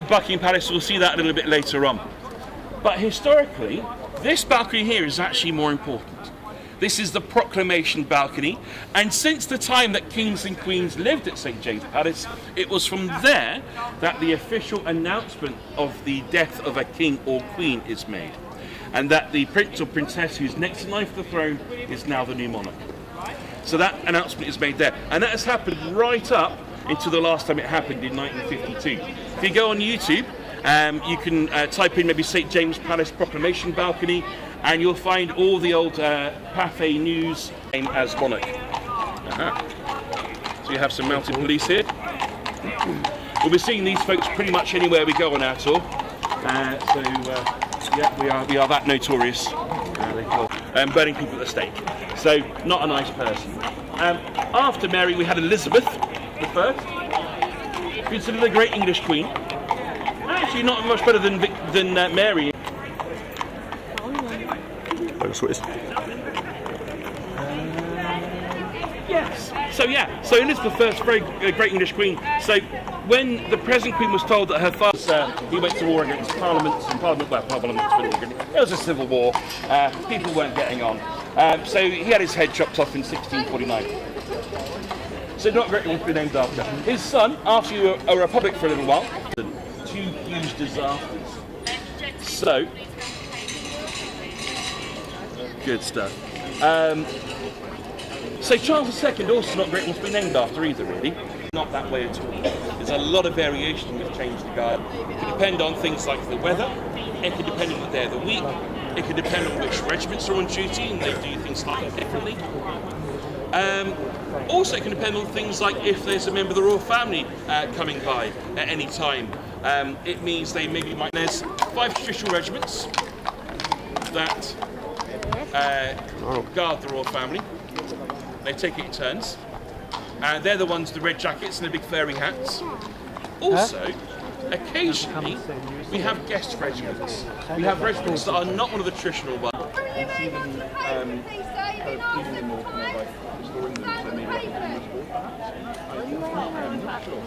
Buckingham Palace, we'll see that a little bit later on. But historically, this balcony here is actually more important. This is the proclamation balcony, and since the time that kings and queens lived at St James's Palace, it was from there that the official announcement of the death of a king or queen is made, and that the prince or princess who's next in line for the throne is now the new monarch. So that announcement is made there, and that has happened right up until the last time it happened in 1952. If you go on YouTube, you can type in maybe St James's Palace proclamation balcony, and you'll find all the old Pathé news as monarch. So you have some mounted police here. We'll be seeing these folks pretty much anywhere we go on our tour. Yeah, we are that notorious. Burning people at the stake. So not a nice person. After Mary, we had Elizabeth I, considered a great English queen. Actually, not much better than Mary. Yes. So Elizabeth I, very great English queen. So when the present queen was told that her father, he went to war against Parliament, it was a civil war. People weren't getting on. So he had his head chopped off in 1649. So not great one to be named after. His son, after you were a republic for a little while, two huge disasters. So, good stuff. So Charles II also not great one to be named after either, really. Not that way at all. There's a lot of variation with change the guard. It can depend on things like the weather. It can depend on the day of the week. It can depend on which regiments are on duty and they do things slightly differently. Also, it can depend on things like if there's a member of the royal family coming by at any time. It means they maybe might. There's 5 traditional regiments that guard the royal family. They take it in turns. They're the ones, the red jackets and the big furry hats. Also, occasionally, we have guest regiments. We have regiments that are not one of the traditional ones. You see them cleaning them or kind of like restoring them, so maybe like a I'm not sure.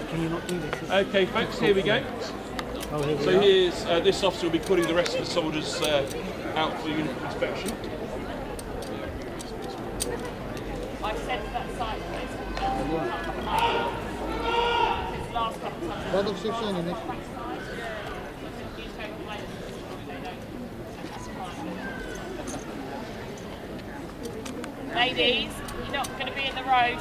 Can you not do this? Okay, folks, here we go. So here's this officer will be putting the rest of the soldiers out for uniform inspection. I said to that site, ladies, you're not going to be in the road.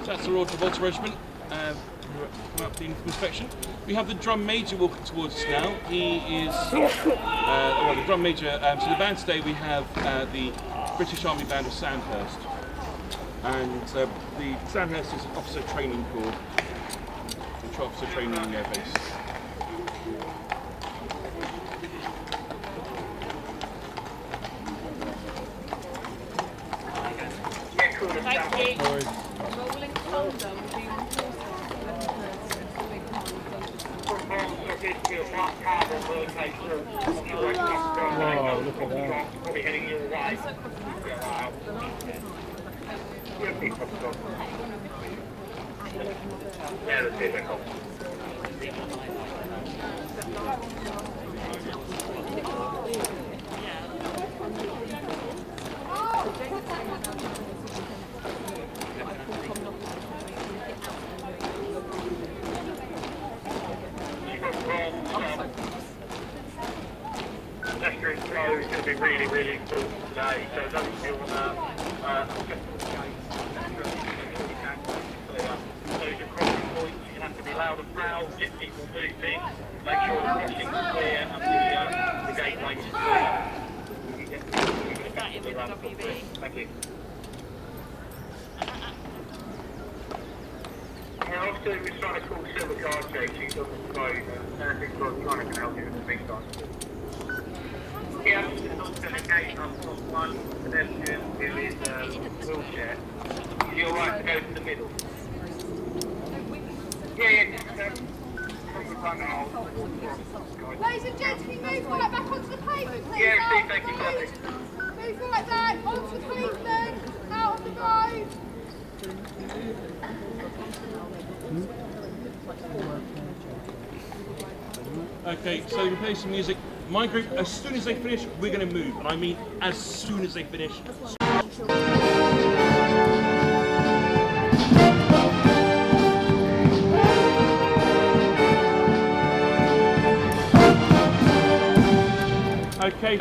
So that's the Royal Travolta Regiment. Come up for the uniform inspection. We have the drum major walking towards us now. He is well, the drum major. So the band today we have the British Army Band of Sandhurst, and the Sandhurst is an officer training corps, which officer training in their base. Thank you. Wow, look at that. Pedestrian flow is going to be really, really important today, so don't feel on those are crossing points, you have to be loud and proud, get people moving, make sure the crossing is clear and the gateway is clear. Thank you. We're also trying to call silver car chasing, doesn't close, and everything's trying to help you in the meantime. Yeah, there's also a gate up on one pedestrian who is wheelchair. all right to go to the middle? Yeah, Ladies and gents, can you move right back onto the pavement, please? Yeah, Steve, thank you, Carly. Move right back onto the pavement, out of the road. Okay, so we play some music. My group, as soon as they finish, we're going to move. And I mean, as soon as they finish. Okay.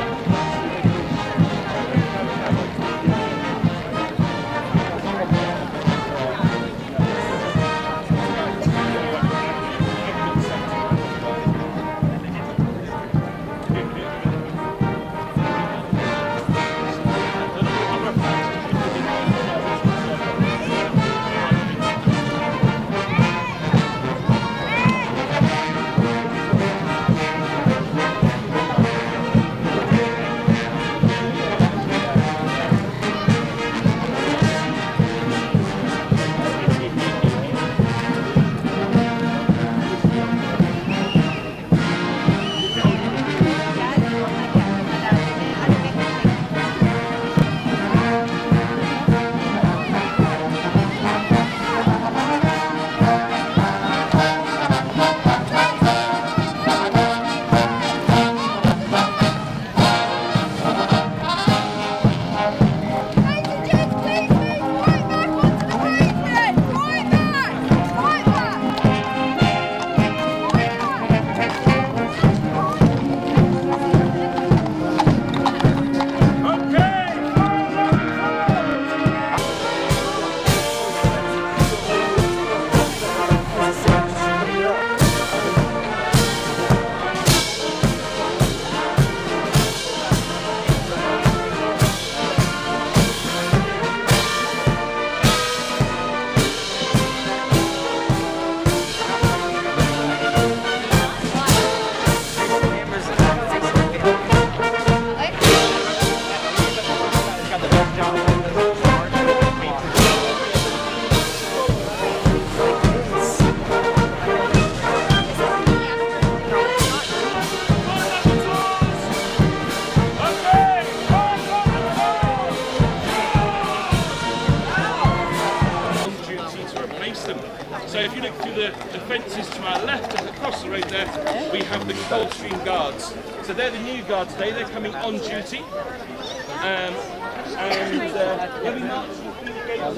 So if you look through the fences to our left and across the road there, we have the Coldstream guards. So they're the new guards today, they're coming on duty. They'll be marching through the gates.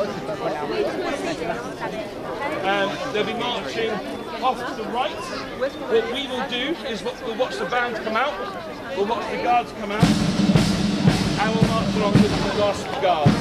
They'll be marching off to the right. What we will do is we'll watch the band come out, we'll watch the guards come out, and we'll march along with the last guards.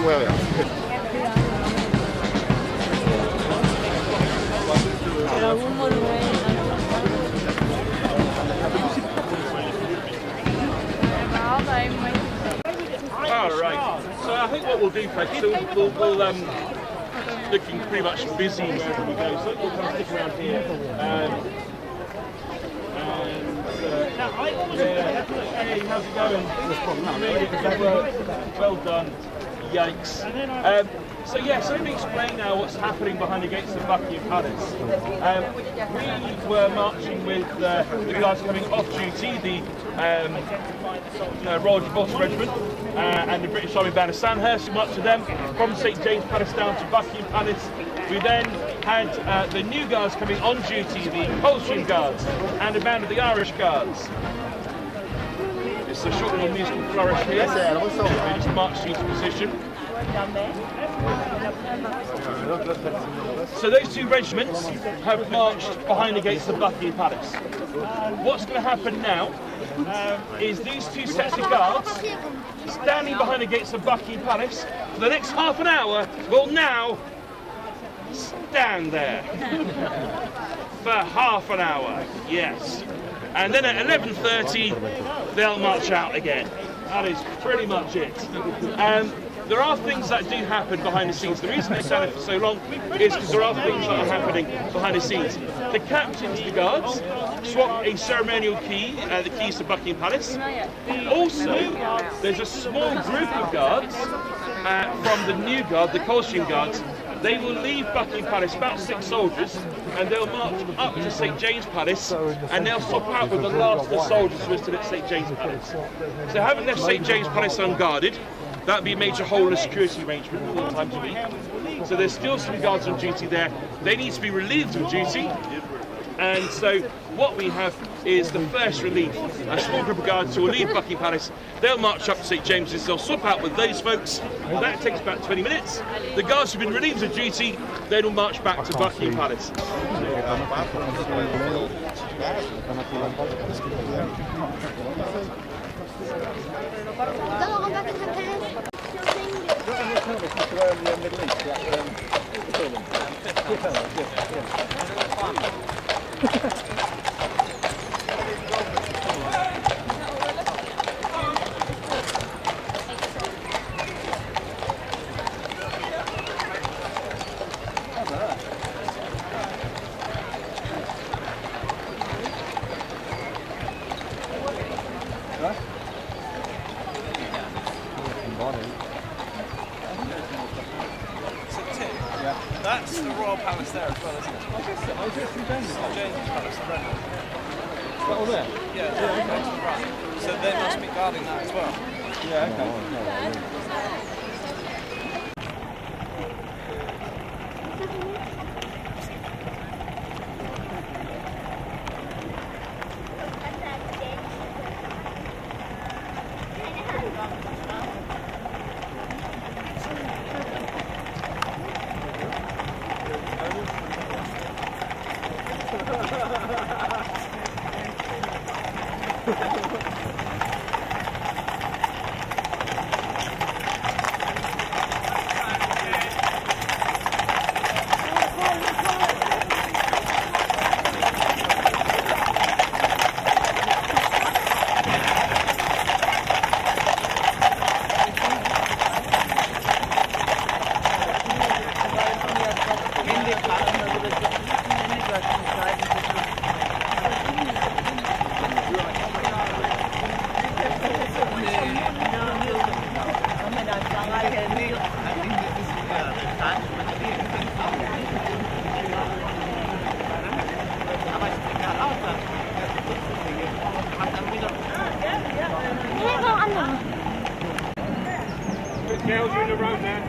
where we are. Alright, so I think what we'll do, folks, so we'll looking pretty much busy wherever we go, so we'll kind of stick around here. Hey, how's it going? Well done. Yikes. So let me explain now what's happening behind the gates of Buckingham Palace. We were marching with the guys coming off duty, the Royal Gibraltar Regiment and the British Army Band of Sandhurst. We marched with them from St James Palace down to Buckingham Palace. We then had the new guards coming on duty, the Coldstream Guards and a band of the Irish Guards. It's a short little musical flourish here. We just marched into position. So those two regiments have marched behind the gates of Buckingham Palace. What's going to happen now is these two sets of guards standing behind the gates of Buckingham Palace for the next half an hour will now stand there for half an hour, yes. And then at 11:30 they'll march out again. That is pretty much it. There are things that do happen behind the scenes. The reason they stand there for so long is because there are things that are happening behind the scenes. The captains, the guards, swap a ceremonial key, the keys to Buckingham Palace. Also, there's a small group of guards from the new guard, the Coldstream Guards. They will leave Buckingham Palace, about 6 soldiers, and they'll march up to St James Palace, and they'll swap out with the last of the soldiers who are still at St James Palace. So having left St James Palace unguarded, that would be a major hole in the security arrangement 4 times a week. So there's still some guards on duty there. They need to be relieved of duty. And so what we have is the first relief. A small group of guards who will leave Buckingham Palace. They'll march up to St James's. They'll swap out with those folks. That takes about 20 minutes. The guards who've been relieved of duty, then will march back to Buckingham Palace. That's the Royal Palace there as well, isn't it? I guess St James Palace, the red one. Is that all there? Yeah, okay, to the right. So they must be guarding that as well. Yeah, okay. Girls, you're in the road now.